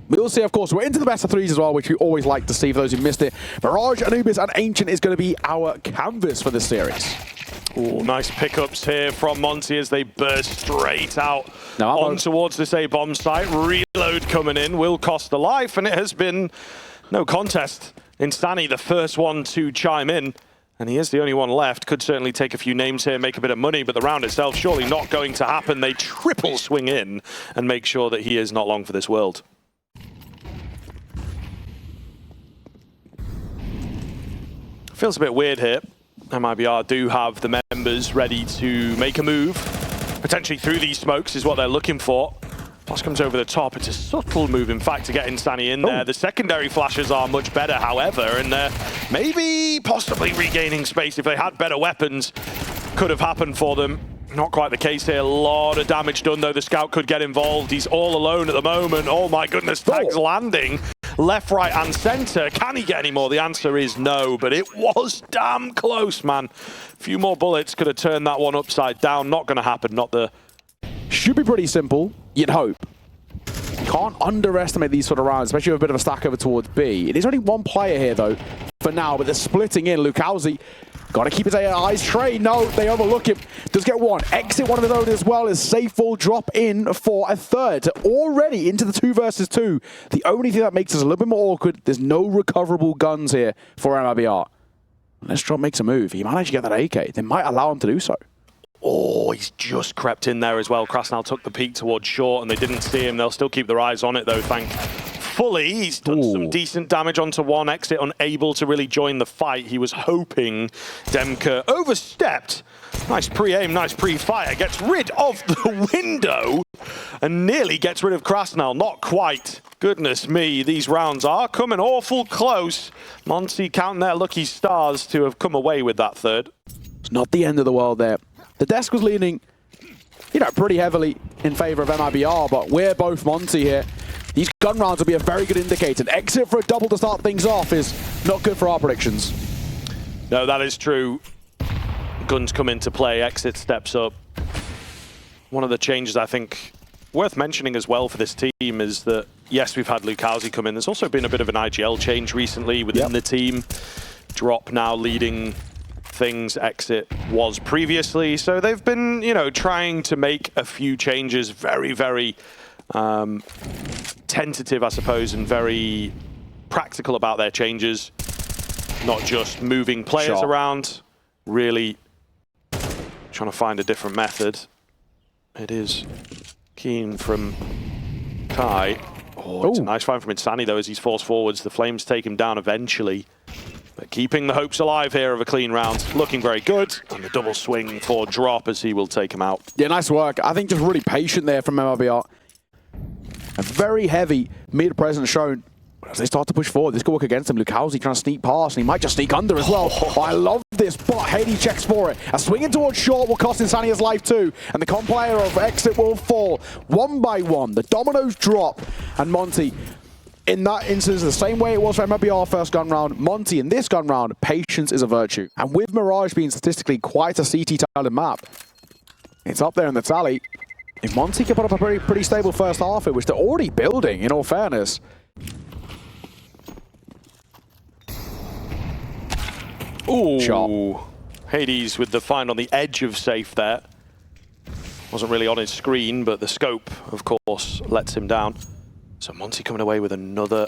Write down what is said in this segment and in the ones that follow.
We'll see, of course. We're into the best of threes as well, which we always like to see for those who missed it. Mirage, Anubis, and Ancient is going to be our canvas for this series. Ooh, nice pickups here from Monte as they burst straight out on towards this A-bomb site. Reload coming in will cost the life, and it has been no contest. Insani, the first one to chime in, and he is the only one left. Could certainly take a few names here, make a bit of money, but the round itself surely not going to happen. They triple swing in and make sure that he is not long for this world. Feels a bit weird here. MIBR do have the members ready to make a move. Potentially through these smokes is what they're looking for. Plus comes over the top. It's a subtle move, in fact, to get Insani in there. The secondary flashes are much better, however, and maybe possibly regaining space if they had better weapons. Could have happened for them. Not quite the case here. A lot of damage done, though. The scout could get involved. He's all alone at the moment. Oh, my goodness. Tags landing. Left, right, and center. Can he get any more? The answer is no, but it was damn close, man. A few more bullets could have turned that one upside down. Not going to happen. Not the... Should be pretty simple, you'd hope. Can't underestimate these sort of rounds, especially with a bit of a stack over towards B. It is only one player here, though, for now, but they're splitting in. Lukowski got to keep his eyes trained. No, they overlook him. Does get one. Exit one of his own as well as safe will drop in for a third. Already into the 2 versus 2. The only thing that makes us a little bit more awkward, there's no recoverable guns here for MIBR. Unless Drop makes a move. He managed to get that AK. They might allow him to do so. Oh, he's just crept in there as well. Krasnal took the peek towards short and they didn't see him. They'll still keep their eyes on it, though, thankfully. He's done some decent damage onto one. Exit, unable to really join the fight. He was hoping Demka overstepped. Nice pre-aim, nice pre-fire. Gets rid of the window and nearly gets rid of Krasnal. Not quite. Goodness me, these rounds are coming awful close. Monte counting their lucky stars to have come away with that third. It's not the end of the world there. The desk was leaning, pretty heavily in favor of MIBR, but we're both Monte here. These gun rounds will be a very good indicator. Exit for a double to start things off is not good for our predictions. No, that is true. Guns come into play, Exit steps up. One of the changes I think worth mentioning as well for this team is that, yes, we've had Lukowski come in. There's also been a bit of an IGL change recently within the team. Drop now leading things. Exit was previously. So they've been, trying to make a few changes. Very, very tentative, I suppose, and very practical about their changes. Not just moving players around, really trying to find a different method. It is keen from Kai. Oh, it's a nice find from Insani, though, as he's forced forwards. The Flames take him down eventually. But keeping the hopes alive here of a clean round. Looking very good. And the double swing for Drop as he will take him out. Yeah, nice work. I think just really patient there from MIBR. A very heavy mid-presence shown. As they start to push forward, this could work against him. Lukowski trying to sneak past, and he might just sneak under as well. Oh, I love this, but Hades checks for it. A swinging towards short will cost Insani his life too, and the comp player of Exit will fall. One by one, the dominoes drop, and Monte, in that instance, the same way it was for MIBR first gun round, Monte in this gun round, patience is a virtue. And with Mirage being statistically quite a CT-tiled map, it's up there in the tally. If Monte can put up a pretty stable first half, which they're already building, in all fairness. Ooh, sharp. Hades with the find on the edge of safe there. Wasn't really on his screen, but the scope, of course, lets him down. So Monte coming away with another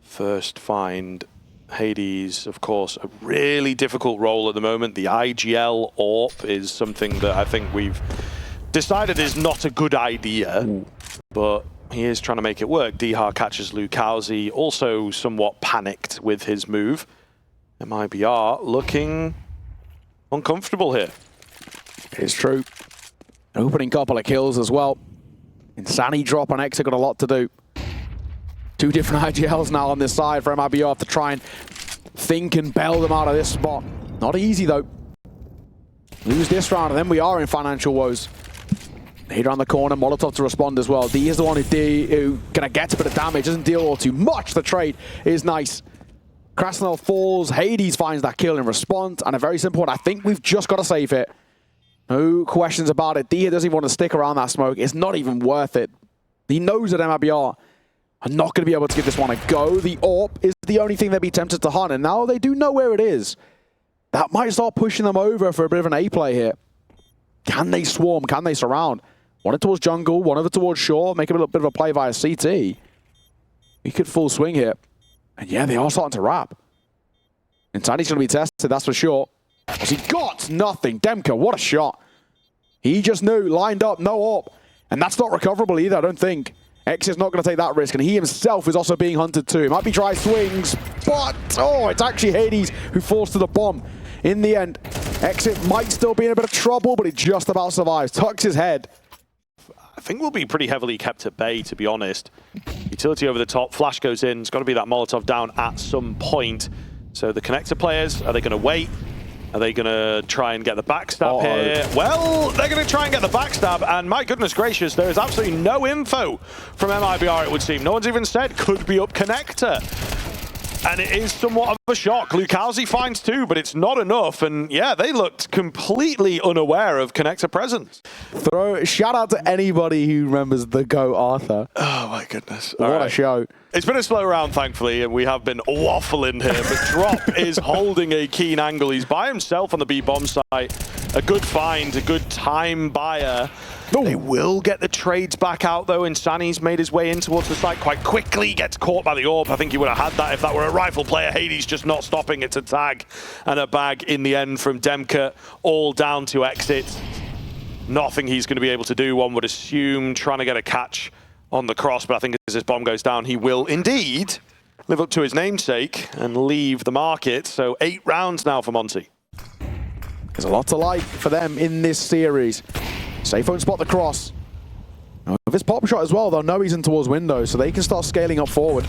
first find. Hades, of course, a really difficult role at the moment. The IGL AWP is something that I think we've decided is not a good idea, but he is trying to make it work. Dihar catches Lukowski, also somewhat panicked with his move. MIBR looking uncomfortable here. It's true. An opening couple of kills as well. Insani Drop and Exit got a lot to do. Two different IGLs now on this side for MIBR to try and think and bail them out of this spot. Not easy though. Lose this round and then we are in financial woes. Hit around the corner, Molotov to respond as well. D is the one who gonna get a bit of damage, doesn't deal all too much. The trade is nice. Krasnal falls, Hades finds that kill in response, and a very simple one. I think we've just got to save it. No questions about it. D doesn't even want to stick around that smoke. It's not even worth it. He knows that MIBR are not going to be able to give this one a go. The AWP is the only thing they'd be tempted to hunt, and now they do know where it is. That might start pushing them over for a bit of an A play here. Can they swarm? Can they surround? One towards jungle, one over towards shore, make a little bit of a play via CT. We could full swing here. And yeah, they are starting to wrap. Insanity's going to be tested, that's for sure. As he got nothing. Demka, what a shot. He just knew, lined up, no AWP. And that's not recoverable either, I don't think. X is not going to take that risk, and he himself is also being hunted too. It might be dry swings, but oh, it's actually Hades who falls to the bomb. In the end, Exit might still be in a bit of trouble, but he just about survives. Tucks his head. I think we'll be pretty heavily kept at bay, to be honest. Utility over the top, flash goes in. It's got to be that Molotov down at some point. So the connector players, are they going to wait? Are they going to try and get the backstab here? Well, they're going to try and get the backstab, and my goodness gracious, there is absolutely no info from MIBR, it would seem. No one's even said, could be up connector. And it is somewhat of a shock. Lukowski finds two, but it's not enough. And yeah, they looked completely unaware of connector presence. Shout out to anybody who remembers the Go Arthur. Oh my goodness. What a show. It's been a slow round, thankfully, and we have been waffling here. But Drop is holding a keen angle. He's by himself on the B bomb site. A good find, a good time buyer. Ooh. They will get the trades back out, though. Insani's made his way in towards the site quite quickly. Gets caught by the AWP. I think he would have had that if that were a rifle player. Hades just not stopping. It's a tag and a bag in the end from Demka. All down to Exit. Nothing he's going to be able to do, one would assume. Trying to get a catch on the cross, but I think as his bomb goes down, he will indeed live up to his namesake and leave the market. So 8 rounds now for Monte. There's a lot to like for them in this series. Safe won't spot the cross. With his pop shot as well, they'll know he's in towards window, so they can start scaling up forward.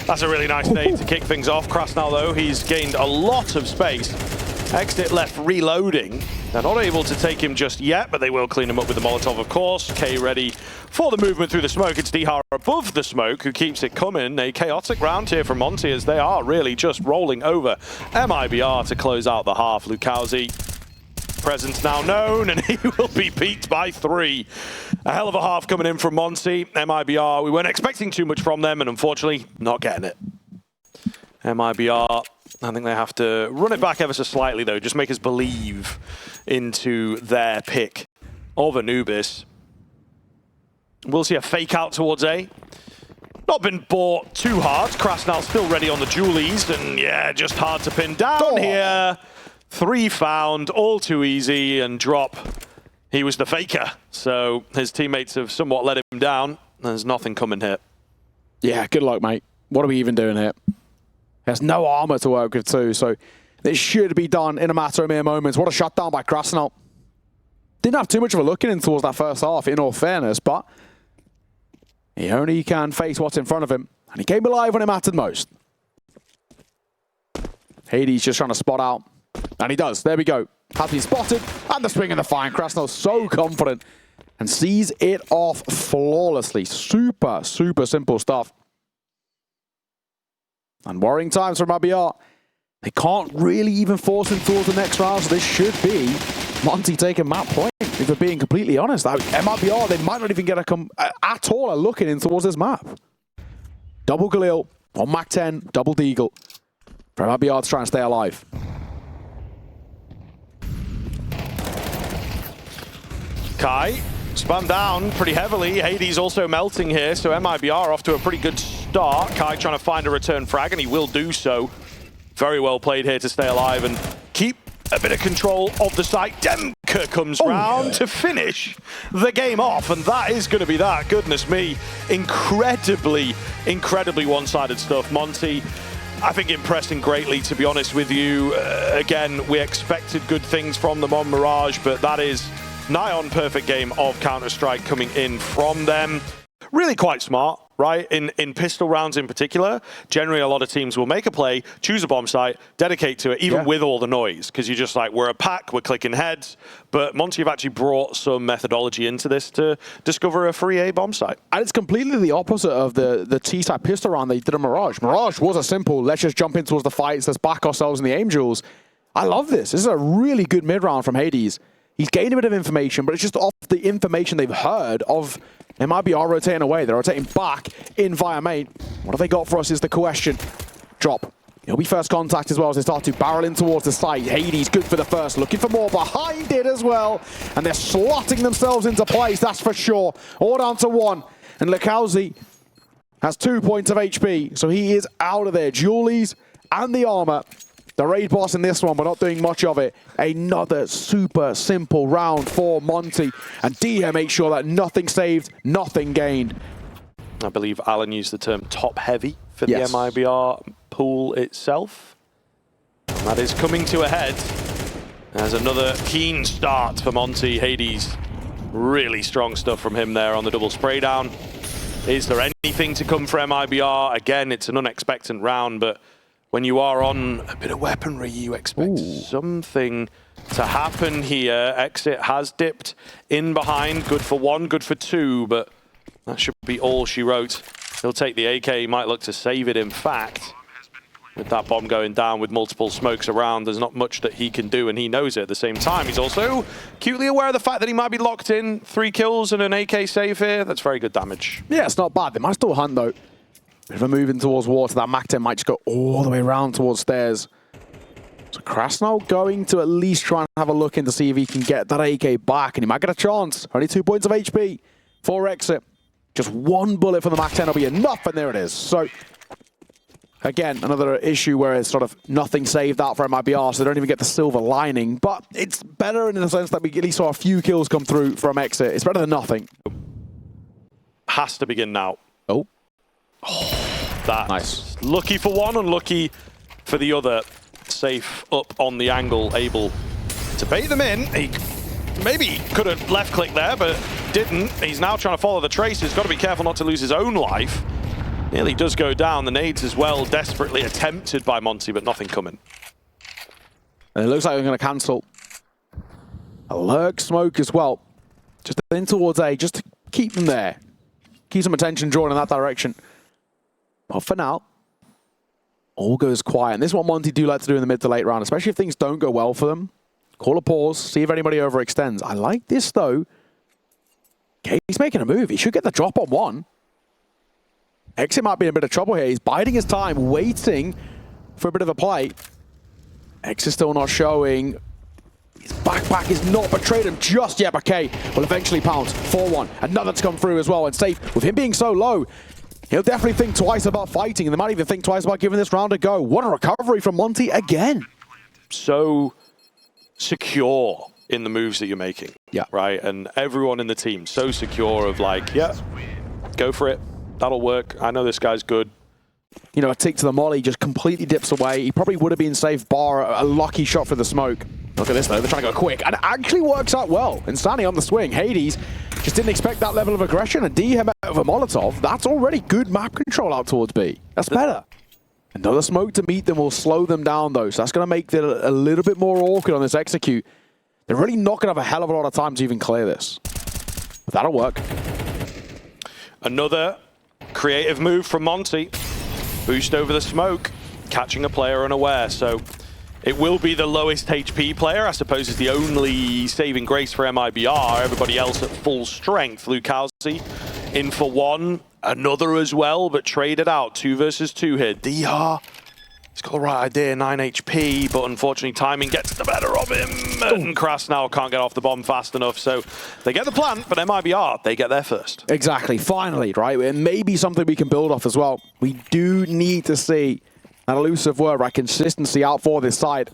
That's a really nice nade to kick things off. Krasnal, though, he's gained a lot of space. Exit left reloading. They're not able to take him just yet, but they will clean him up with the Molotov, of course. K ready for the movement through the smoke. It's Dihar above the smoke who keeps it coming. A chaotic round here from Monte as they are really just rolling over MIBR to close out the half. Lukowski, presence now known, and he will be beat by 3. A hell of a half coming in from Monte. MIBR, we weren't expecting too much from them, and unfortunately, not getting it. MIBR, I think they have to run it back ever so slightly, though. Just make us believe into their pick of Anubis. We'll see a fake out towards A. Not been bought too hard. Krasnal still ready on the Julies, and yeah, just hard to pin down here. 3 found, all too easy, and Drop, he was the faker. So his teammates have somewhat let him down. There's nothing coming here. Yeah, good luck, mate. What are we even doing here? There's no armor to work with too, so this should be done in a matter of mere moments. What a shutdown by Krasnal. Didn't have too much of a look in towards that first half, in all fairness, but he only can face what's in front of him, and he came alive when it mattered most. Hades just trying to spot out, and he does. There we go. Has been spotted, and the swing and the fine. Krasnal so confident, and sees it off flawlessly. Super, super simple stuff. And worrying times for MIBR. They can't really even force him towards the next round, so this should be Monte taking map point, if they're being completely honest. MIBR, they might not even get at all a look in towards this map. Double Galil on Mac 10, double Deagle. For MIBR to try and stay alive. Kai, spun down pretty heavily. Hades also melting here, so MIBR off to a pretty good start. Kai trying to find a return frag, and he will do so. Very well played here to stay alive and keep a bit of control of the site. Demka comes round to finish the game off, and that is going to be that. Goodness me. Incredibly, incredibly one-sided stuff. Monte, I think, impressing greatly, to be honest with you. Again, we expected good things from them on Mirage, but that is nigh on perfect game of Counter-Strike coming in from them. Really quite smart, right? In pistol rounds in particular, generally a lot of teams will make a play, choose a bomb site, dedicate to it, even with all the noise, because you're just like, we're a pack, we're clicking heads. But Monte have actually brought some methodology into this to discover a free A bomb site. And it's completely the opposite of the T-side pistol round they did in Mirage. Mirage was a simple, let's just jump in towards the fights, let's back ourselves in the Angels. I love this. This is a really good mid-round from Hades. He's gained a bit of information, but it's just off the information they've heard of MIBR rotating away. They're rotating back in via main. What have they got for us is the question. Drop. It'll be first contact as well as they start to barrel in towards the site. Hades good for the first, looking for more behind it as well. And they're slotting themselves into place, that's for sure. All down to one. And Lekowski has 2 points of HP, so he is out of there. Julies and the armor. The raid boss in this one, but not doing much of it. Another super simple round for Monte. And Dia makes sure that nothing saved, nothing gained. I believe Alan used the term top heavy for the Yes. MIBR pool itself. And that is coming to a head. There's another keen start for Monte. Hades, really strong stuff from him there on the double spray down. Is there anything to come for MIBR? Again, it's an unexpected round, but when you are on a bit of weaponry, you expect something to happen here. Exit has dipped in behind. Good for one, good for two, but that should be all she wrote. He'll take the AK, he might look to save it in fact. With that bomb going down with multiple smokes around, there's not much that he can do, and he knows it at the same time. He's also acutely aware of the fact that he might be locked in. 3 kills and an AK save here. That's very good damage. Yeah, it's not bad. They might still hunt though. Bit of a moving towards water. That MAC-10 might just go all the way around towards stairs. So Krasnal going to at least try and have a look in to see if he can get that AK back, and he might get a chance. Only 2 points of HP for Exit. Just one bullet from the MAC-10 will be enough, and there it is. So, again, another issue where it's sort of nothing saved out for MIBR, so they don't even get the silver lining. But it's better in the sense that we at least saw a few kills come through from Exit. It's better than nothing. Has to begin now. Oh. That's nice. Lucky for one, unlucky for the other. Safe up on the angle, able to bait them in. He maybe could have left click there, but didn't. He's now trying to follow the traces. Got to be careful not to lose his own life. Nearly does go down. The nades as well, desperately attempted by Monte, but nothing coming. And it looks like they're going to cancel a lurk smoke as well. Just in towards A, just to keep them there. Keep some attention drawn in that direction. But for now, all goes quiet. And this is what Monte do like to do in the mid to late round, especially if things don't go well for them. Call a pause, see if anybody overextends. I like this though. Okay, he's making a move. He should get the drop on one. Exit might be in a bit of trouble here. He's biding his time, waiting for a bit of a play. Exit still not showing. His backpack is not betrayed him just yet, but K will eventually pounce. 4-1. Another to come through as well. And Safe, with him being so low, he'll definitely think twice about fighting, and they might even think twice about giving this round a go. What a recovery from Monte again. So secure in the moves that you're making. Yeah. Right? And everyone in the team so secure of like, yeah, go for it. That'll work. I know this guy's good. You know, a tick to the molly just completely dips away. He probably would have been safe bar a lucky shot for the smoke. Look at this though, they're trying to go quick, and it actually works out well. And standing on the swing, Hades just didn't expect that level of aggression, and D him out of a Molotov. That's already good map control out towards B. That's better. Another smoke to meet them will slow them down though, so that's going to make it a little bit more awkward on this execute. They're really not going to have a hell of a lot of time to even clear this. But that'll work. Another creative move from Monte. Boost over the smoke, catching a player unaware. So it will be the lowest HP player, I suppose, is the only saving grace for MIBR. Everybody else at full strength. Lekowski in for one, another as well, but traded out. 2 versus 2 here. DR, he's got the right idea, 9 HP, but unfortunately timing gets the better of him. And Krasnal can't get off the bomb fast enough, so they get the plant, but MIBR, they get there first. Exactly, finally, right? And maybe something we can build off as well. We do need to see that elusive word, right? Consistency out for this side.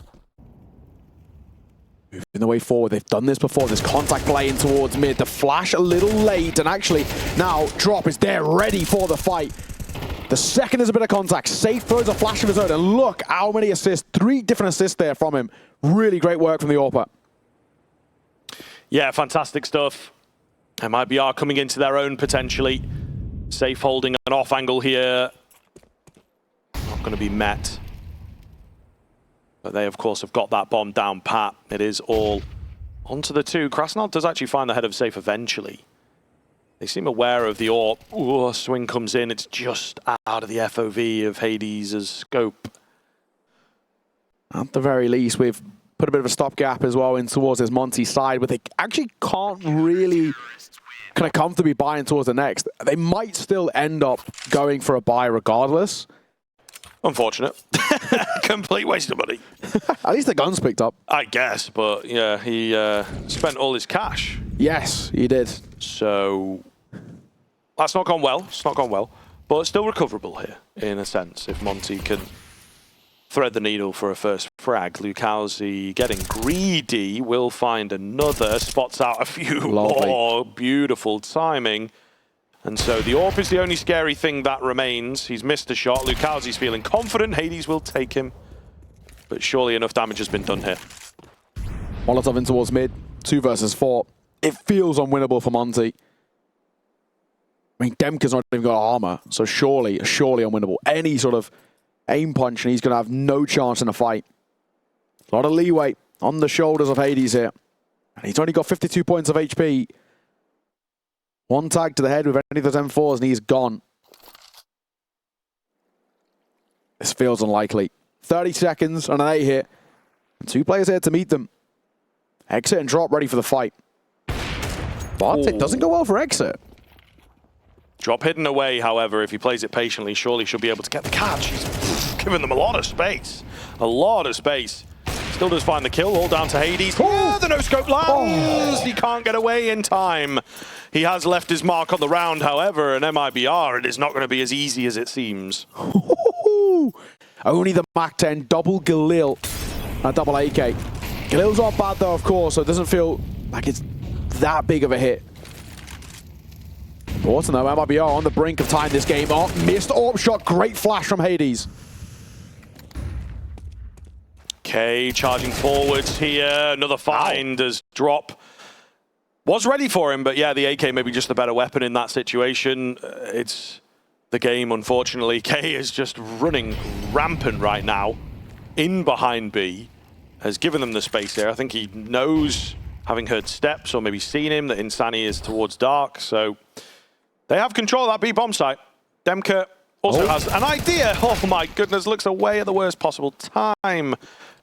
Moving the way forward, they've done this before. This contact play in towards mid. The flash a little late, and actually now Drop is there ready for the fight. The second is a bit of contact. Safe throws a flash of his own, and look how many assists. 3 different assists there from him. Really great work from the AWPer. Yeah, fantastic stuff. MIBR coming into their own potentially. Safe holding an off angle here. Not going to be met. But they, of course, have got that bomb down pat. It is all onto the 2. Krasnal does actually find the head of Safe eventually. They seem aware of the AWP. Ooh, swing comes in. It's just out of the FOV of Hades' scope. At the very least, we've put a bit of a stopgap as well in towards this Monte side, but they actually can't really kind of comfortably buying towards the next. They might still end up going for a buy regardless. Unfortunate. Complete waste of money. At least the gun's picked up. I guess, but yeah, he spent all his cash. Yes, he did. So that's not gone well. It's not gone well, but still recoverable here in a sense. If Monte can thread the needle for a first frag, Lucauzi getting greedy will find another. Spots out a few more. Beautiful timing. And so the AWP is the only scary thing that remains. He's missed a shot. Lucauzi's feeling confident. Hades will take him. But surely enough damage has been done here. Molotov in towards mid. 2 versus 4. It feels unwinnable for Monte. I mean, Demka's not even got armor. So surely unwinnable. Any sort of aim punch and he's going to have no chance in a fight. A lot of leeway on the shoulders of Hades here. And he's only got 52 points of HP. One tag to the head with any of those M4s and he's gone. This feels unlikely. 30 seconds on an A hit. And 2 players here to meet them. Exit and drop ready for the fight. But it doesn't go well for Exit. Drop hidden away, however, if he plays it patiently, surely she'll be able to get the catch. He's given them a lot of space. A lot of space. Still does find the kill, all down to Hades. Oh, the no-scope lands! He can't get away in time. He has left his mark on the round, however, an MIBR, it is not going to be as easy as it seems. Only the MAC-10, double Galil, and double AK. Galil's not bad though, of course, so it doesn't feel like it's that big of a hit. But no, MIBR on the brink of tying this game up. Missed AWP shot, great flash from Hades. Okay, charging forwards here. Another find as Drop was ready for him, but yeah, the AK may be just the better weapon in that situation. It's the game, unfortunately. K is just running rampant right now. In behind B. Has given them the space here. I think he knows, having heard steps or maybe seen him, that Insani is towards dark. So they have control of that B bomb site. Demka also has an idea. Oh my goodness, looks away at the worst possible time.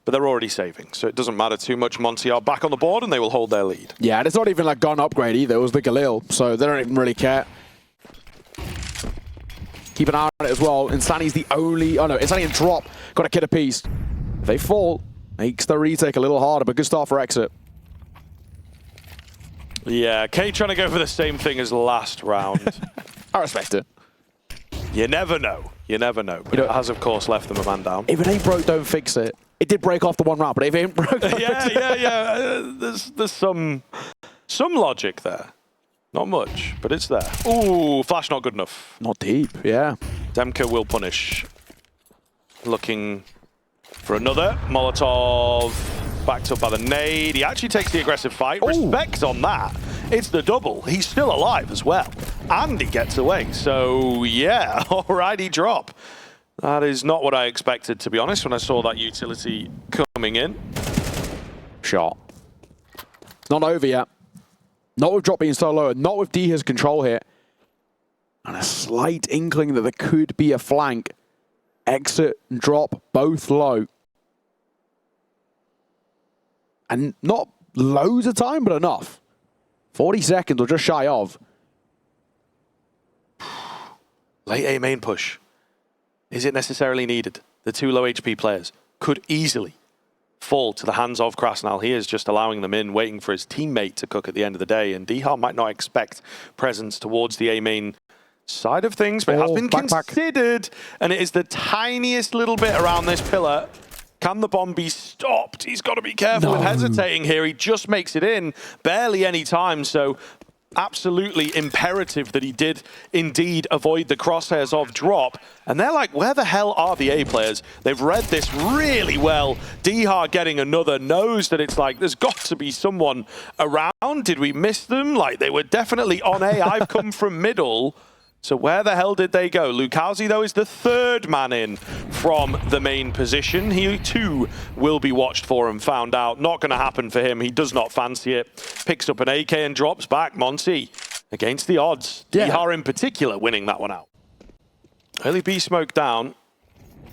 But they're already saving, so it doesn't matter too much. Monte are back on the board and they will hold their lead. Yeah, and it's not even like gun upgrade either. It was the Galil, so they don't even really care. Keep an eye on it as well. Insani's the only... Oh no, Insani and Drop got a kid apiece. If they fall, makes the retake a little harder, but good start for Exit. Yeah, K trying to go for the same thing as last round. I respect it. You never know. You never know. But it has, of course, left them a man down. If it ain't broke, don't fix it. It did break off the one round, but if it ain't broke, don't fix it. Yeah. There's some logic there. Not much, but it's there. Ooh, flash not good enough. Not deep, yeah. Demka will punish. Looking for another. Molotov backed up by the nade. He actually takes the aggressive fight. Respect on that. It's the double. He's still alive as well. And he gets away. So, yeah, alrighty, Drop. That is not what I expected, to be honest, when I saw that utility coming in. Shot. It's not over yet. Not with Drop being so low, not with Diha's control here. And a slight inkling that there could be a flank. Exit and Drop both low. And not loads of time, but enough. 40 seconds or just shy of. Late A main push. Is it necessarily needed? The 2 low HP players could easily fall to the hands of Krasnal. He is just allowing them in, waiting for his teammate to cook at the end of the day. And Diha might not expect presence towards the A main side of things, but it has been considered. And it is the tiniest little bit around this pillar. Can the bomb be stopped? He's got to be careful with hesitating here. He just makes it in, barely any time. So absolutely imperative that he did indeed avoid the crosshairs of Drop. And they're like, where the hell are the A players? They've read this really well. Diha getting another knows that it's like, there's got to be someone around. Did we miss them? Like, they were definitely on A. I've come from middle. So where the hell did they go? Lucauzi, though, is the 3rd man in from the main position. He, too, will be watched for and found out. Not going to happen for him. He does not fancy it. Picks up an AK and drops back. Monte, against the odds. Yeah. Diha, in particular, winning that one out. Early B smoke down.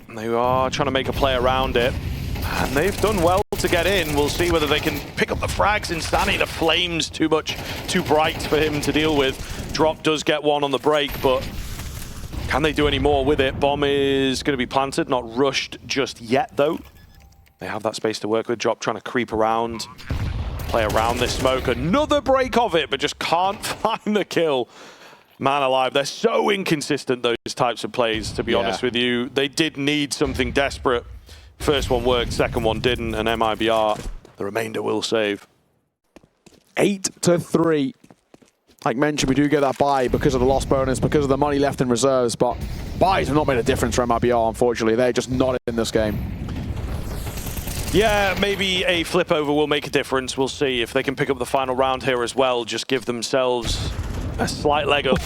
They are trying to make a play around it. And they've done well to get in. We'll see whether they can pick up the frags in Stanny. The flame's too bright for him to deal with. Drop does get one on the break, but can they do any more with it? Bomb is going to be planted, not rushed just yet, though. They have that space to work with. Drop trying to creep around, play around this smoke. Another break of it, but just can't find the kill. Man alive, they're so inconsistent, those types of plays, to be honest with you. They did need something desperate. First one worked, second one didn't, and MIBR, the remainder will save. 8-3. Like mentioned, we do get that buy because of the loss bonus, because of the money left in reserves, but buys have not made a difference for MIBR, unfortunately. They're just not in this game. Yeah, maybe a flip over will make a difference. We'll see if they can pick up the final round here as well. Just give themselves a slight leg up.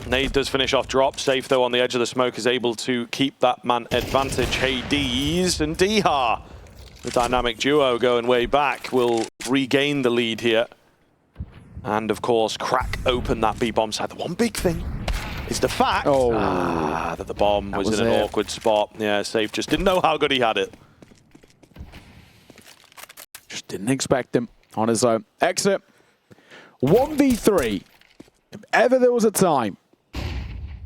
Nade does finish off Drop. Safe, though, on the edge of the smoke, is able to keep that man advantage. Hades and Dihar, the dynamic duo going way back, will regain the lead here. And, of course, crack open that B-bomb side. The one big thing is the fact that the bomb was in an awkward spot. Yeah, Safe just didn't know how good he had it. Just didn't expect him on his own. Exit. 1v3. If ever there was a time,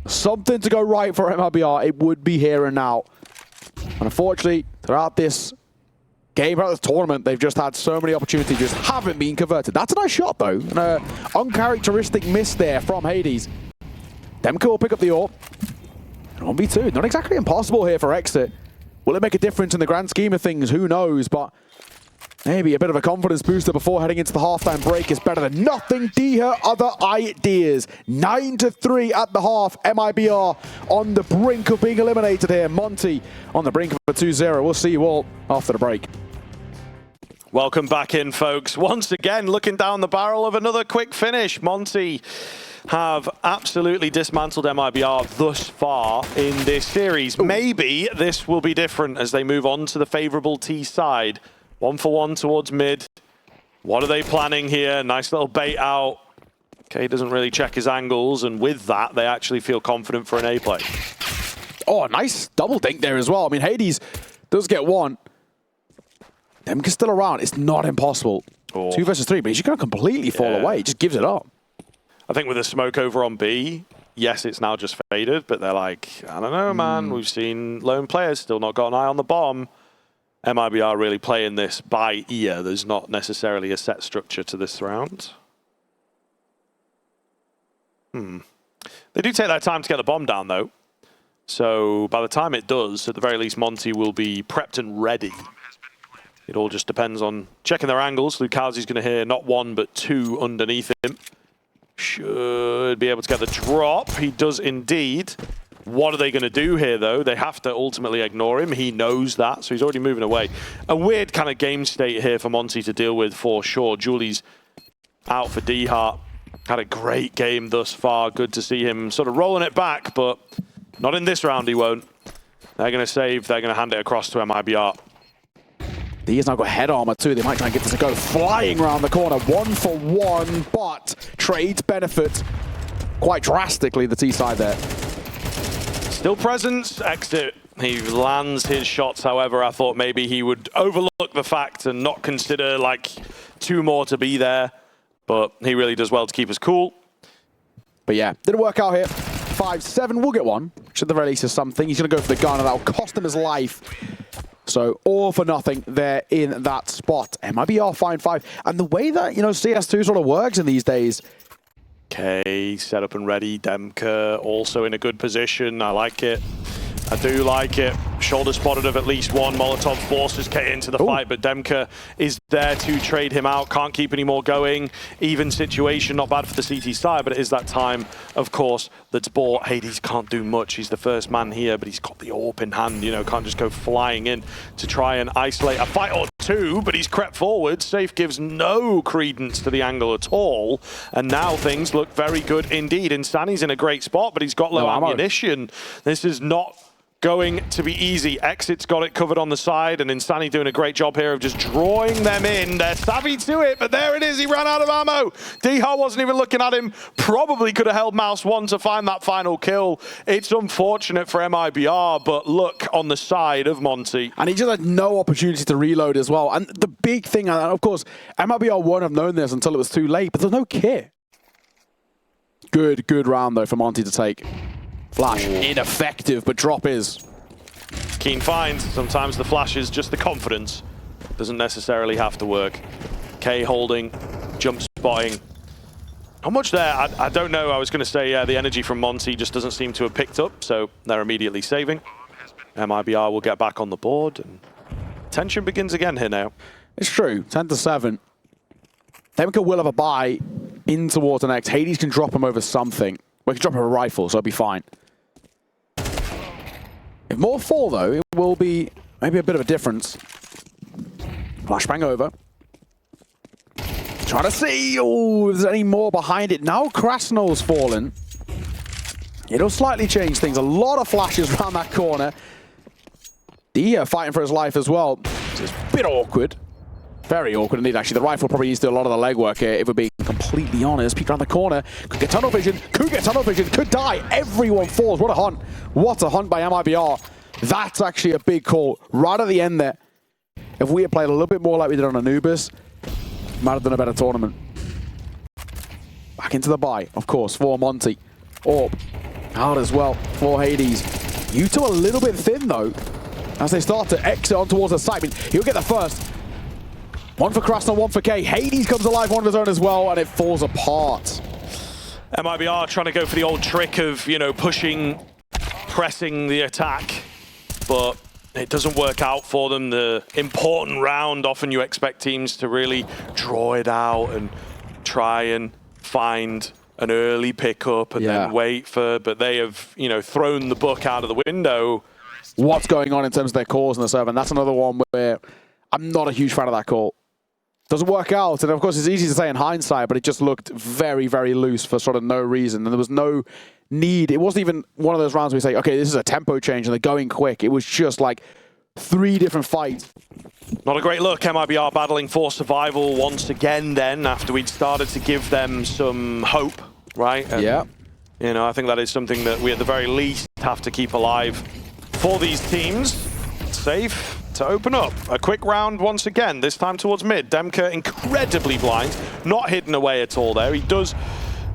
something to go right for MIBR, it would be here and now. And unfortunately, throughout this game, throughout this tournament, they've just had so many opportunities, just haven't been converted. That's a nice shot, though. An uncharacteristic miss there from Hades. Demka will pick up the AWP. And 1v2, not exactly impossible here for Exit. Will it make a difference in the grand scheme of things? Who knows? But maybe a bit of a confidence booster before heading into the halftime break is better than nothing. Dihar, other ideas. 9-3 at the half. MIBR on the brink of being eliminated here. Monte on the brink of a 2-0. We'll see you all after the break. Welcome back in, folks. Once again, looking down the barrel of another quick finish. Monte have absolutely dismantled MIBR thus far in this series. Maybe this will be different as they move on to the favorable T side. 1-for-1 towards mid. What are they planning here? Nice little bait out. Okay, doesn't really check his angles, and with that, they actually feel confident for an A play. Oh, nice double dink there as well. I mean, Hades does get one. Demka's still around. It's not impossible. 2 versus 3, but he's going to completely fall away. He just gives it up. I think with the smoke over on B, yes, it's now just faded, but they're like, I don't know, man. We've seen lone players still not got an eye on the bomb. MIBR really playing this by ear. There's not necessarily a set structure to this round. They do take their time to get the bomb down, though. So by the time it does, at the very least, Monte will be prepped and ready. It all just depends on checking their angles. Lucauzi's going to hear not one, but two underneath him. Should be able to get the drop. He does indeed. What are they going to do here, though? They have to ultimately ignore him. He knows that, so he's already moving away. A weird kind of game state here for Monte to deal with, for sure. Julie's out for Dihar. Had a great game thus far. Good to see him sort of rolling it back, but not in this round, he won't. They're going to save. They're going to hand it across to MIBR. Diha's now got head armor, too. They might try and get this to go flying around the corner. 1-for-1, but trades benefit quite drastically the T side there. Still presence, exit. He lands his shots, however. I thought maybe he would overlook the fact and not consider like two more to be there. But he really does well to keep us cool. But yeah, didn't work out here. 5-7, we'll get one. Which at the very least is something. He's going to go for the gun and that'll cost him his life. So all for nothing there in that spot. MIBR fine 5. And the way that, you know, CS2 sort of works in these days. Okay, set up and ready. Demka also in a good position. I like it. I do like it. Shoulder spotted of at least one. Molotov forces K into the fight, but Demka is there to trade him out. Can't keep any more going. Even situation, not bad for the CT side, but it is that time, of course, that's bought. Hades can't do much. He's the first man here, but he's got the AWP in hand, you know, can't just go flying in to try and isolate a fight or two, but he's crept forward. Safe gives no credence to the angle at all, and now things look very good indeed. And Stanny's in a great spot, but he's got low ammunition. This is not going to be easy. Exit's got it covered on the side, and Insani doing a great job here of just drawing them in. They're savvy to it, but there it is. He ran out of ammo. Diha wasn't even looking at him. Probably could have held mouse 1 to find that final kill. It's unfortunate for MIBR, but look on the side of Monte. And he just had no opportunity to reload as well. And the big thing, and of course, MIBR wouldn't have known this until it was too late, but there's no kit. Good round, though, for Monte to take. Flash, ineffective, but drop is. Keen find. Sometimes the flash is just the confidence. Doesn't necessarily have to work. K holding, jump spotting. How much there? I don't know. I was going to say the energy from Monte just doesn't seem to have picked up, so they're immediately saving. MIBR will get back on the board, and tension begins again here now. It's true, 10-7. Demka will have a buy in towards the next. Hades can drop him over something. We can drop him a rifle, so it'll be fine. If more fall, though, it will be maybe a bit of a difference. Flashbang over. Trying to see if there's any more behind it. Now Krasnol's fallen. It'll slightly change things. A lot of flashes around that corner. Dia fighting for his life as well. It's a bit awkward. Very awkward indeed, actually. The rifle probably needs to do a lot of the legwork here, if we're being completely honest. Peek around the corner. Could get tunnel vision. Could get tunnel vision. Could die. Everyone falls. What a hunt. What a hunt by MIBR. That's actually a big call. Right at the end there. If we had played a little bit more like we did on Anubis, might have done a better tournament. Back into the buy, of course, for Monte. Orb out as well for Hades. You two a little bit thin, though, as they start to exit on towards the site. I mean, he'll get the first. One for Krasnol, one for K. Hades comes alive, one of his own as well, and it falls apart. MIBR trying to go for the old trick of, you know, pushing, pressing the attack, but it doesn't work out for them. The important round, often you expect teams to really draw it out and try and find an early pickup and then wait for, but they have, you know, thrown the book out of the window. What's going on in terms of their calls in the server? And that's another one where I'm not a huge fan of that call. Doesn't work out, and of course it's easy to say in hindsight, but it just looked very, very loose for sort of no reason, and there was no need. It wasn't even one of those rounds where you say, okay, this is a tempo change and they're going quick. It was just like 3 different fights. Not a great look. MIBR battling for survival once again then, after we'd started to give them some hope, right? And, yeah. You know, I think that is something that we at the very least have to keep alive for these teams. Safe to open up. A quick round once again, this time towards mid. Demka incredibly blind, not hidden away at all there. He does,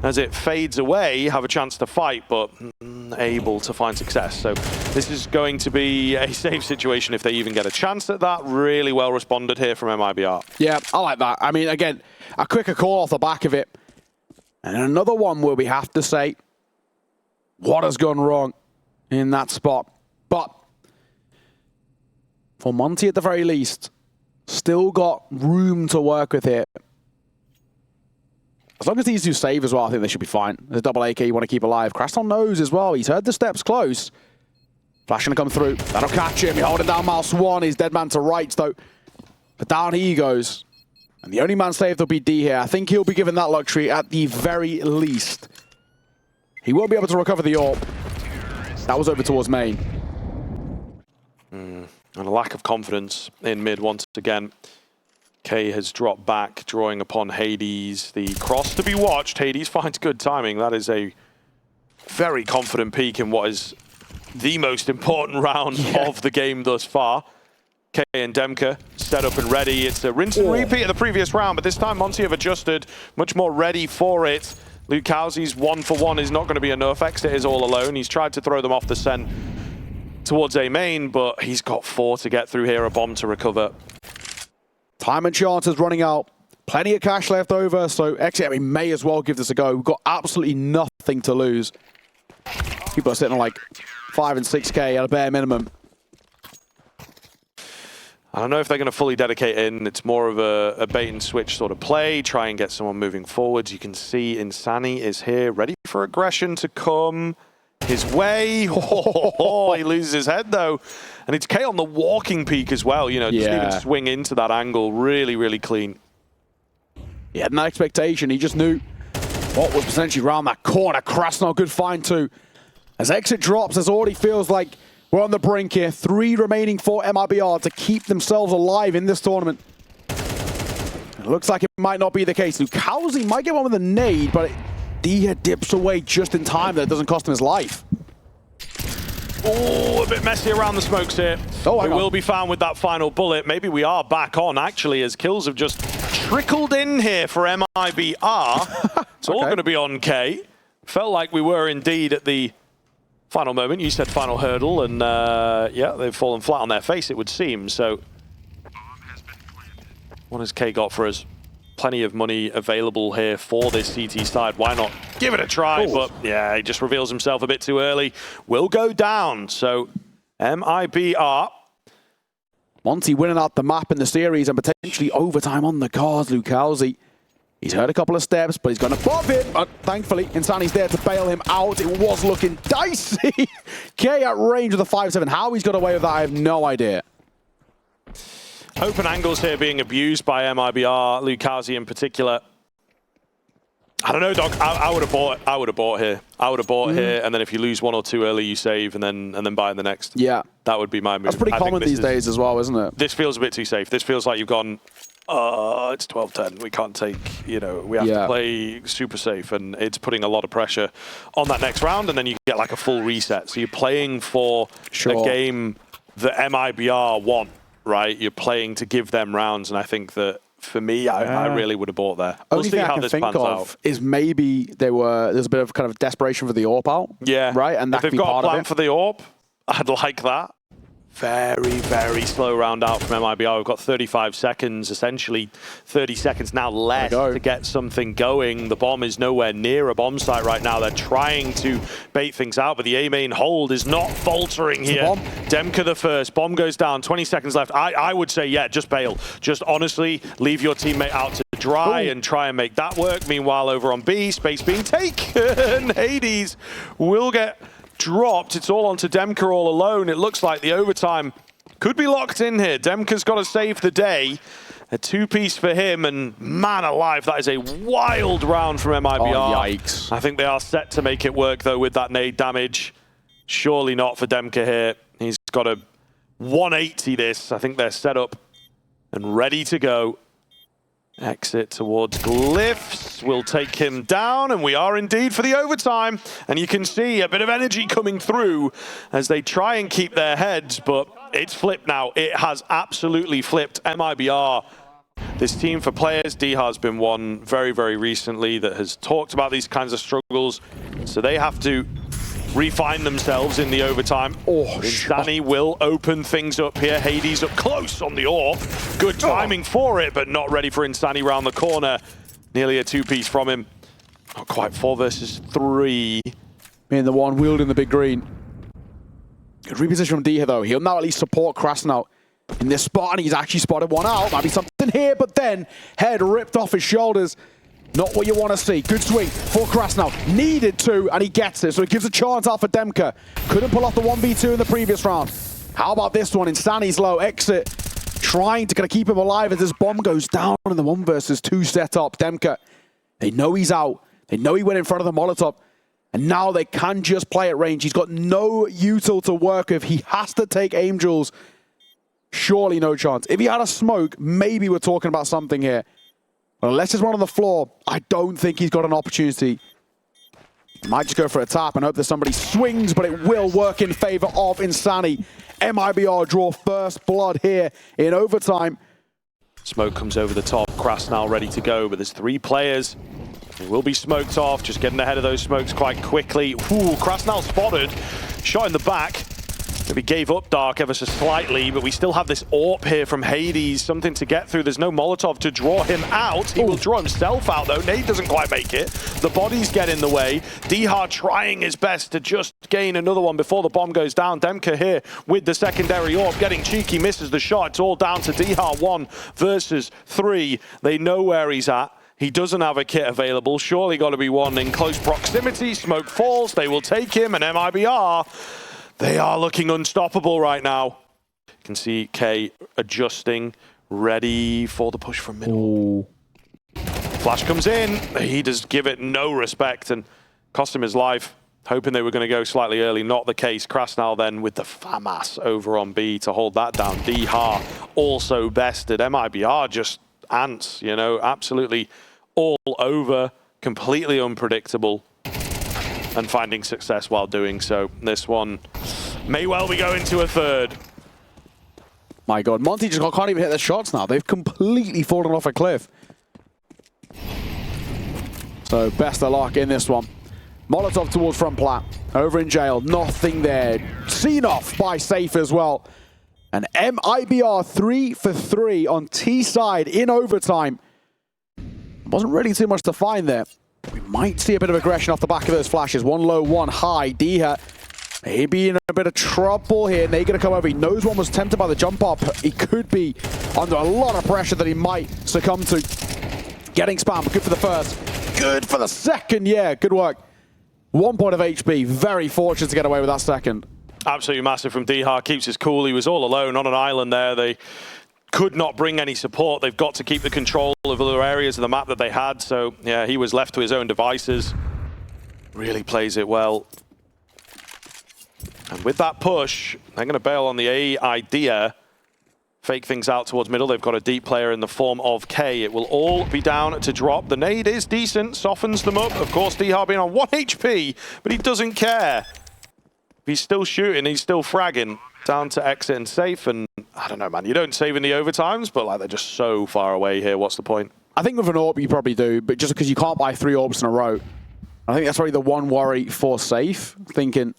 as it fades away, have a chance to fight, but able to find success. So this is going to be a safe situation if they even get a chance at that. Really well responded here from MIBR. Yeah, I like that. I mean, again, a quicker call off the back of it. And another one where we have to say, what has gone wrong in that spot? But for Monte, at the very least, still got room to work with here. As long as these two save as well, I think they should be fine. There's a double AK you want to keep alive. Krasnol knows as well. He's heard the steps close. Flash going to come through. That'll catch him. He's holding down mouse 1. He's dead man to rights, though. But down he goes. And the only man saved will be D here. I think he'll be given that luxury at the very least. He won't be able to recover the AWP. That was over towards main. And a lack of confidence in mid once again. K has dropped back, drawing upon Hades. The cross to be watched. Hades finds good timing. That is a very confident peak in what is the most important round of the game thus far. K and Demka set up and ready. It's a rinse and repeat of the previous round, but this time Monte have adjusted, much more ready for it. Lukowski's 1-for-1 is not going to be enough. Exit is all alone. He's tried to throw them off the scent towards A main, but he's got 4 to get through here, a bomb to recover. Time and chance is running out. Plenty of cash left over, so Exit, we may as well give this a go. We've got absolutely nothing to lose. People are sitting on like 5 and 6K at a bare minimum. I don't know if they're going to fully dedicate in. It's more of a bait and switch sort of play. Try and get someone moving forwards. You can see Insani is here, ready for aggression to come his way. Oh, he loses his head though. And it's K on the walking peak as well. You know, just even swing into that angle. Really, really clean. He had no expectation. He just knew what was potentially around that corner. Krasnol, good find too. As Exit drops, as already feels like We're on the brink here. 3 remaining for MIBR to keep themselves alive in this tournament. It looks like it might not be the case. Lucauzi might get one with a nade, but Dia dips away just in time. That doesn't cost him his life. Oh, a bit messy around the smokes here. Oh, we will be found with that final bullet. Maybe we are back on, actually, as kills have just trickled in here for MIBR. It's all going to be on K. Felt like we were indeed at the final moment. You said final hurdle, and yeah, they've fallen flat on their face, it would seem. So, what has K got for us? Plenty of money available here for this CT side. Why not give it a try? But yeah, he just reveals himself a bit too early. Will go down. So MIBR. Monte winning out the map in the series and potentially overtime on the cards. Lucauzi, he's heard a couple of steps, but he's gone above it. But thankfully, Insani's there to bail him out. It was looking dicey. K at range with a 5-7. How he's got away with that, I have no idea. Open angles here being abused by MIBR, Lucauzi in particular. I don't know, Doc. I would have bought. I would have bought here. I would have bought here, and then if you lose 1 or 2 early, you save, and then buy in the next. Yeah, that would be my move. That's pretty common these days as well, isn't it? This feels a bit too safe. This feels like you've gone. It's 12-10. We can't take. You know, we have to play super safe, and it's putting a lot of pressure on that next round, and then you get like a full reset. So you're playing for a game that MIBR want. Right, you're playing to give them rounds, and I think that for me, I really would have bought there. We'll see how this pans out. Is maybe there's a bit of kind of desperation for the AWP out. Yeah, right, and that if they've got a plan for the AWP, I'd like that. Very, very slow round out from MIBR. We've got 35 seconds, essentially 30 seconds now left to get something going. The bomb is nowhere near a bomb site right now. They're trying to bait things out, but the A main hold is not faltering here. Demka the first. Bomb goes down. 20 seconds left. I would say, yeah, just bail. Just honestly leave your teammate out to dry and try and make that work. Meanwhile, over on B, space being taken. Hades will get dropped. It's all onto Demka all alone. It looks like the overtime could be locked in here. Demka's got to save the day. A 2-piece for him, and man alive, that is a wild round from MIBR. Oh, yikes. I think they are set to make it work, though, with that nade damage. Surely not for Demka here. He's got a 180 this. I think they're set up and ready to go. Exit towards Glyphs will take him down, and we are indeed for the overtime. And you can see a bit of energy coming through as they try and keep their heads, but it's flipped now. It has absolutely flipped. MIBR, this team for players, Diha's been one very, very recently that has talked about these kinds of struggles. So they have to refine themselves in the overtime. Insani will open things up here. Hades up close on the AWP. Good timing for it, but not ready for Insani round the corner. Nearly a 2-piece from him. Not quite 4 versus 3. Being the one wielding the big green. Good reposition from Diha though. He'll now at least support Krasnov in this spot, and he's actually spotted one out. Might be something here, but then head ripped off his shoulders. Not what you want to see. Good swing for Krasnov. Needed to, and he gets it. So it gives a chance out for Demka. Couldn't pull off the 1v2 in the previous round. How about this one? Insani's low. Exit. Trying to kind of keep him alive as this bomb goes down in the 1 versus 2 setup. Demka, they know he's out. They know he went in front of the Molotov. And now they can just play at range. He's got no util to work with. He has to take aim duels. Surely no chance. If he had a smoke, maybe we're talking about something here. But unless there's one on the floor, I don't think he's got an opportunity. He might just go for a tap and hope that somebody swings, but it will work in favor of Insani. MIBR draw first blood here in overtime. Smoke comes over the top. Kras now ready to go, but there's 3 players. They will be smoked off, just getting ahead of those smokes quite quickly. Ooh, Kras now spotted. Shot in the back. Maybe gave up Dark ever so slightly, but we still have this AWP here from Hades, something to get through. There's no Molotov to draw him out. He will draw himself out, though. Nade doesn't quite make it. The bodies get in the way. Diha trying his best to just gain another one before the bomb goes down. Demka here with the secondary AWP, getting cheeky, misses the shot. It's all down to Diha, 1 versus 3. They know where he's at. He doesn't have a kit available. Surely got to be one in close proximity. Smoke falls. They will take him, and MIBR, they are looking unstoppable right now. You can see K adjusting, ready for the push from middle. Flash comes in. He does give it no respect and cost him his life. hoping they were going to go slightly early. Not the case. Krasnal then with the FAMAS over on B to hold that down. D-Ha also bested. MIBR just ants, you know, absolutely all over, completely unpredictable, and finding success while doing so. This one may well be going to a third. My God, Monte just can't even hit their shots now. They've completely fallen off a cliff. So best of luck in this one. Molotov towards front plat. Over in jail, nothing there. Seen off by Safe as well. And MIBR 3 for 3 on T side in overtime. Wasn't really too much to find there. We might see a bit of aggression off the back of those flashes. One low, one high. D-Ha maybe in a bit of trouble here. Nate gonna come over. He knows one was tempted by the jump up. He could be under a lot of pressure that he might succumb to. Getting spam, good for the first. Good for the second, yeah, good work. 1 point of HP, very fortunate to get away with that second. Absolutely massive from D-Ha, keeps his cool. He was all alone on an island there. They could not bring any support. They've got to keep the control of other areas of the map that they had. So yeah, he was left to his own devices. Really plays it well. And with that push, they're going to bail on the A idea. Fake things out towards middle. They've got a deep player in the form of K. It will all be down to drop. The nade is decent, softens them up. Of course, D-Ha being on 1 HP, but he doesn't care. He's still shooting, he's still fragging. Down to exit and safe, and I don't know, man. You don't save in the overtimes, but like they're just so far away here. What's the point? I think with an AWP you probably do, but just because you can't buy 3 AWPs in a row. I think that's probably the one worry for Safe. Thinking,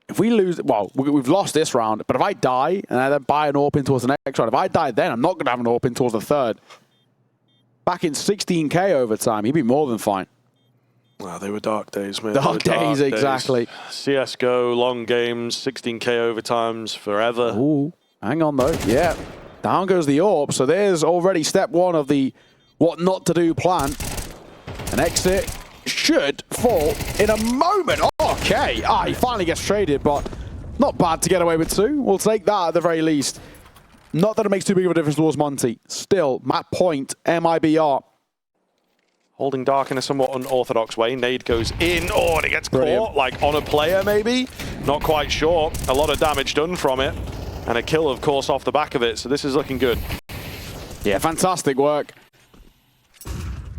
if we lose, well, we've lost this round, but if I die and I then buy an AWP in towards the next round, if I die then, I'm not going to have an AWP in towards the third. Back in 16K overtime, he'd be more than fine. Well, they were dark days, man. Dark days, exactly. CSGO, long games, 16K overtimes, forever. Ooh, hang on though. Yeah, down goes the AWP. So there's already step 1 of the what not to do plan. An exit should fall in a moment. Okay, he finally gets traded, but not bad to get away with 2. We'll take that at the very least. Not that it makes too big of a difference towards Monte. Still, map point, MIBR. Holding dark in a somewhat unorthodox way. Nade goes in. Oh, and it gets caught, like on a player maybe. Not quite sure. A lot of damage done from it. And a kill, of course, off the back of it. So this is looking good. Yeah, fantastic work.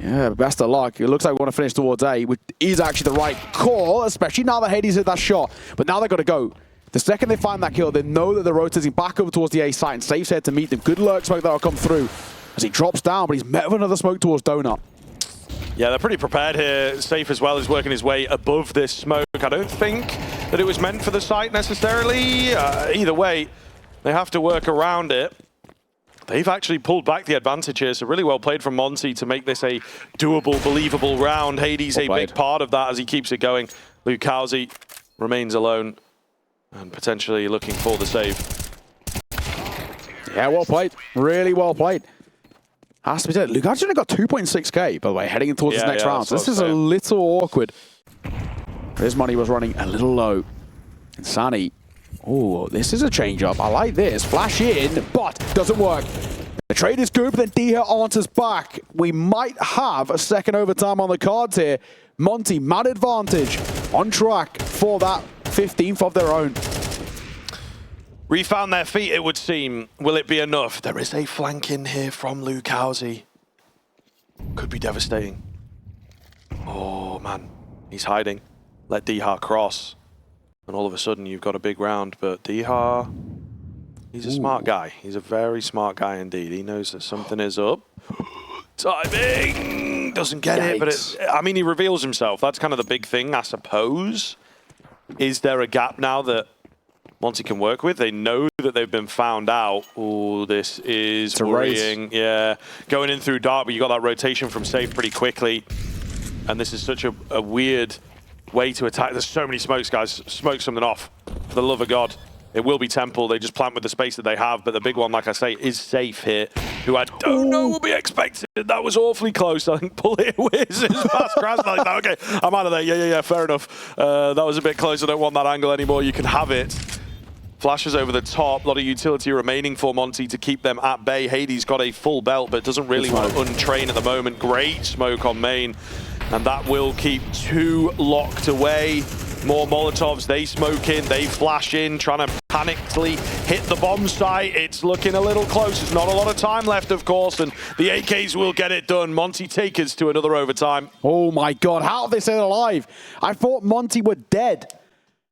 Yeah, best of luck. It looks like we want to finish towards A, which is actually the right call, especially now that Hades hit that shot. But now they've got to go. The second they find that kill, they know that they're rotating back over towards the A site, and Safe's here to meet them. Good lurk smoke that'll come through as he drops down, but he's met with another smoke towards Donut. Yeah, they're pretty prepared here. Safe as well is working his way above this smoke. I don't think that it was meant for the site necessarily. Either way, they have to work around it. They've actually pulled back the advantage here, so really well played from Monte to make this a doable, believable round. Hades a big part of that as he keeps it going. Lukowski remains alone and potentially looking for the save. Yeah, well played. Really well played. Has to be said. Lukowski's only got 2.6k, by the way, heading towards his next round. So this is a little awkward. His money was running a little low. And Sani, oh, this is a change-up. I like this. Flash in, but doesn't work. The trade is good, but then D-Ha answers back. We might have a second overtime on the cards here. Monte, man advantage, on track for that 15th of their own. Refound their feet, it would seem. Will it be enough? There is a flank in here from Lukowski. Could be devastating. Oh, man. He's hiding. Let D-Ha cross. And all of a sudden, you've got a big round. But D-Ha, he's a smart guy. He's a very smart guy indeed. He knows that something is up. Timing! Doesn't get it, but I mean, he reveals himself. That's kind of the big thing, I suppose. Is there a gap now that Monte can work with? They know that they've been found out. Oh, this is worrying. Yeah, going in through dark, but you got that rotation from Safe pretty quickly. And this is such a weird way to attack. There's so many smokes, guys. Smoke something off. For the love of God. It will be Temple. They just plant with the space that they have. But the big one, like I say, is Safe here, who I don't know will be expected. That was awfully close. I think pull it whizzes past Krasnal. Like, okay, I'm out of there. Yeah, fair enough. That was a bit close. I don't want that angle anymore. You can have it. Flashes over the top. A lot of utility remaining for Monte to keep them at bay. Hades got a full belt, but doesn't really want to untrain at the moment. Great smoke on main. And that will keep 2 locked away. More Molotovs, they smoke in, they flash in, trying to panically hit the bomb site. It's looking a little close. There's not a lot of time left, of course, and the AKs will get it done. Monte take us to another overtime. Oh my God, how have they stayed alive? I thought Monte were dead.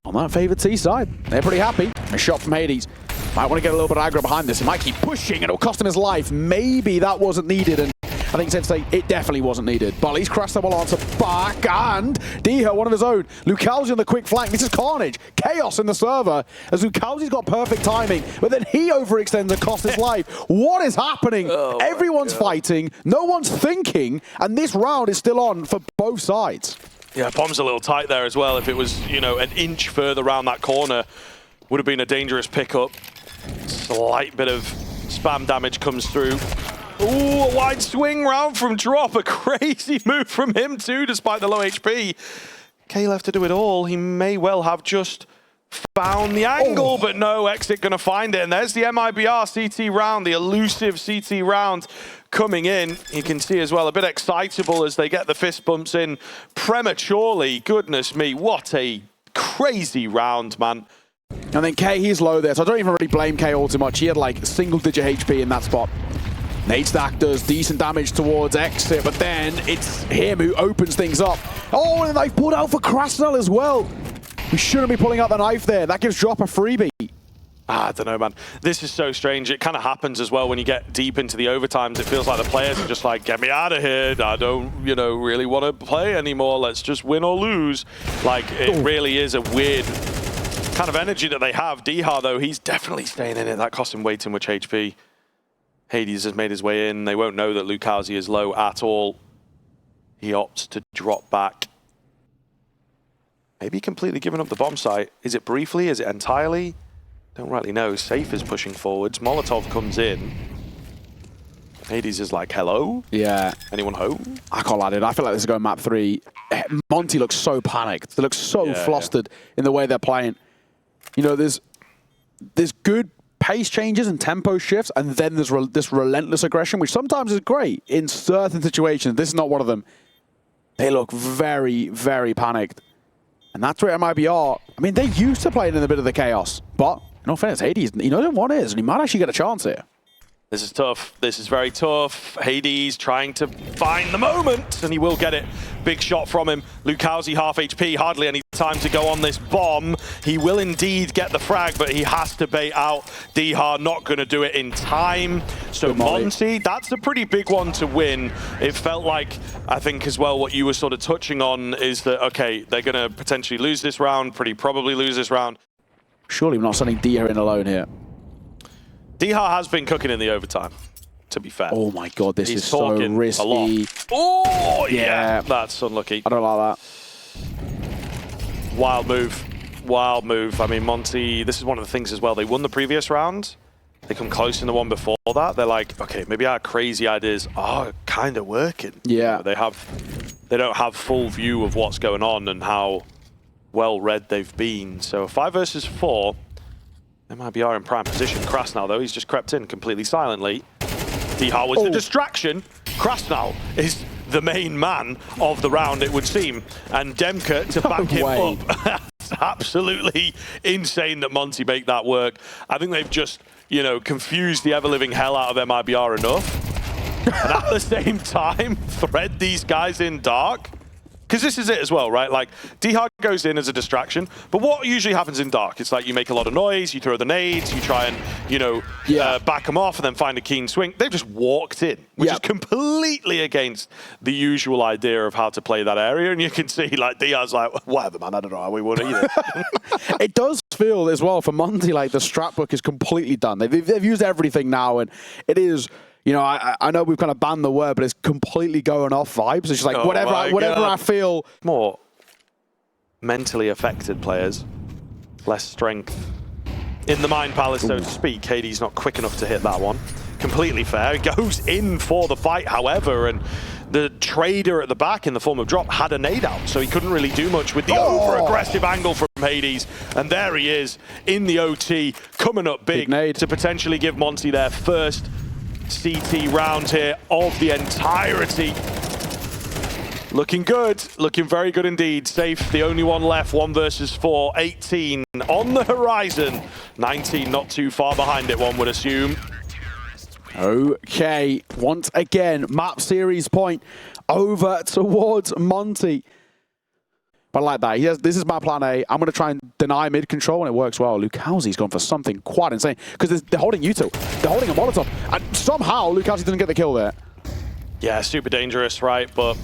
On that favored T side, they're pretty happy. A shot from Hades. Might want to get a little bit of aggro behind this. He might keep pushing and it'll cost him his life. Maybe that wasn't needed, and I think said to say it definitely wasn't needed. But at least Crasta will answer back, and Diha, one of his own. Lucalzi on the quick flank. This is carnage. Chaos in the server as Lucalzi's got perfect timing, but then he overextends and costs his life. What is happening? Oh Everyone's fighting, no one's thinking, and this round is still on for both sides. Yeah, bomb's a little tight there as well. If it was, you know, an inch further around that corner, would have been a dangerous pickup. Slight bit of spam damage comes through. Ooh, a wide swing round from Drop. A crazy move from him too, despite the low HP. K left to do it all. He may well have just found the angle, but no, Exit gonna find it. And there's the MIBR CT round, the elusive CT round coming in. You can see as well, a bit excitable as they get the fist bumps in prematurely. Goodness me, what a crazy round, man. And then K, he's low there, so I don't even really blame K all too much. He had like single-digit HP in that spot. Nate Stack does decent damage towards Exit, but then it's him who opens things up. Oh, and they've pulled out for Krasnell as well. We shouldn't be pulling out the knife there. That gives Drop a freebie. I don't know, man. This is so strange. It kind of happens as well when you get deep into the overtimes. It feels like the players are just like, get me out of here. I don't, you know, really want to play anymore. Let's just win or lose. Like, it really is a weird kind of energy that they have. Diha, though, he's definitely staying in it. That cost him way too much HP. Hades has made his way in. They won't know that Lucalzi is low at all. He opts to drop back. Maybe completely giving up the bomb site. Is it briefly? Is it entirely? Don't rightly know. Safe is pushing forwards. Molotov comes in. Hades is like, hello? Yeah. Anyone home? I can't lie, dude. I feel like this is going map 3. Monte looks so panicked. They look so flustered in the way they're playing. You know, there's good pace changes and tempo shifts, and then there's this relentless aggression, which sometimes is great in certain situations. This is not one of them. They look very, very panicked. And that's where MIBR, I mean, they're used to playing in a bit of the chaos, but in all fairness, Hades, you know what it is, and he might actually get a chance here. This is tough. This is very tough. Hades trying to find the moment, and he will get it. Big shot from him. Lucalzi half HP, hardly any time to go on this bomb. He will indeed get the frag, but he has to bait out. Diha not going to do it in time. So Monte, that's a pretty big one to win. It felt like, I think as well, what you were sort of touching on is that, okay, they're going to potentially lose this round, pretty probably lose this round. Surely we're not sending Diha in alone here. Diha has been cooking in the overtime, to be fair. Oh my God, this is so risky. A lot. Oh, yeah, that's unlucky. I don't like that. Wild move. Wild move. I mean, Monte, this is one of the things as well. They won the previous round. They come close in the one before that. They're like, okay, maybe our crazy ideas are kind of working. Yeah. You know, they don't have full view of what's going on and how well read they've been. So 5 versus 4. MIBR in prime position. Krasnell, though, he's just crept in completely silently. Diha was the distraction. Krasnell is the main man of the round, it would seem. And Demka to back him up. It's absolutely insane that Monte make that work. I think they've just, you know, confused the ever-living hell out of MIBR enough. And at the same time, thread these guys in dark. Because this is it as well, right? Like, Diha goes in as a distraction, but what usually happens in dark? It's like you make a lot of noise, you throw the nades, you try and, you know, back them off and then find a keen swing. They've just walked in, which is completely against the usual idea of how to play that area. And you can see, like, Diha's like, whatever, man, I don't know how we won either. It does feel as well for Monte like the strat book is completely done. They've used everything now, and it is... You know, I know we've kind of banned the word, but it's completely going off vibes. It's just like whatever I feel. More mentally affected players, less strength in the Mind Palace, so to speak. Hades not quick enough to hit that one. Completely fair. He goes in for the fight, however, and the trader at the back in the form of Drop had a nade out, so he couldn't really do much with the over-aggressive angle from Hades. And there he is in the OT, coming up big to potentially give Monte their first CT round here of the entirety. Looking good, looking very good indeed. Safe, the only one left, 1 versus 4, 18 on the horizon. 19 not too far behind it, one would assume. Okay, once again, map series point over towards Monte. But I like that. This is my plan A. I'm going to try and deny mid control, and it works well. Lukowski's gone for something quite insane, because they're holding you two. They're holding a Molotov, and somehow Lukowski didn't get the kill there. Yeah, super dangerous, right? But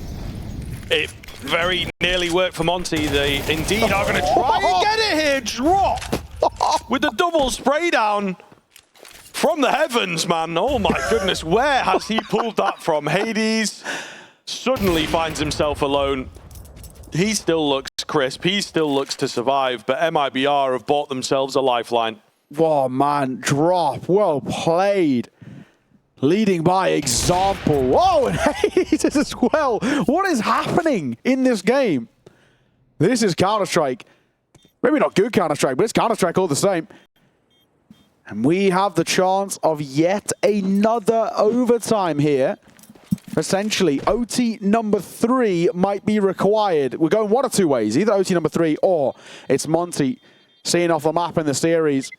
it very nearly worked for Monte. They indeed are going to try and get it here. Drop with the double spray down from the heavens, man. Oh my goodness, where has he pulled that from? Hades suddenly finds himself alone. He still looks crisp. He still looks to survive, but MIBR have bought themselves a lifeline. Whoa, man, drop. Well played. Leading by example. Whoa, and Hades as well. What is happening in this game? This is Counter-Strike. Maybe not good Counter-Strike, but it's Counter-Strike all the same. And we have the chance of yet another overtime here. Essentially, OT number 3 might be required. We're going one of two ways. Either OT number 3 or it's Monte seeing off the map in the series.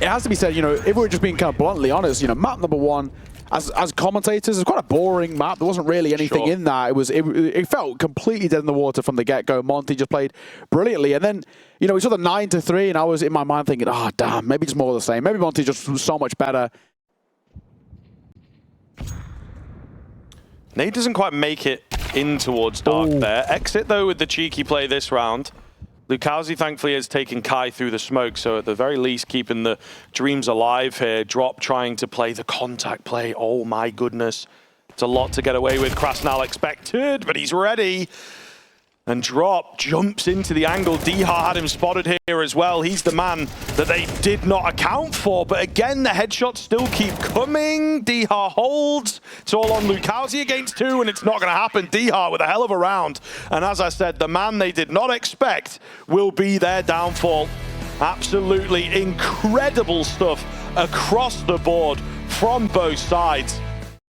It has to be said, you know, if we're just being kind of bluntly honest, you know, map number 1, as commentators, it's quite a boring map. There wasn't really anything in that. It felt completely dead in the water from the get-go. Monte just played brilliantly. And then, you know, we saw the 9-3, and I was in my mind thinking, oh, damn, maybe it's more of the same. Maybe Monte just was so much better. Nade doesn't quite make it in towards Dark there. Exit, though, with the cheeky play this round. Lukowski, thankfully, has taken Kai through the smoke, so at the very least, keeping the dreams alive here. Drop trying to play the contact play. Oh, my goodness. It's a lot to get away with. Krasnal expected, but he's ready. And Drop jumps into the angle. Dihar had him spotted here as well. He's the man that they did not account for. But again, the headshots still keep coming. Dihar holds. It's all on Lukowski against 2, and it's not going to happen. Dihar with a hell of a round. And as I said, the man they did not expect will be their downfall. Absolutely incredible stuff across the board from both sides.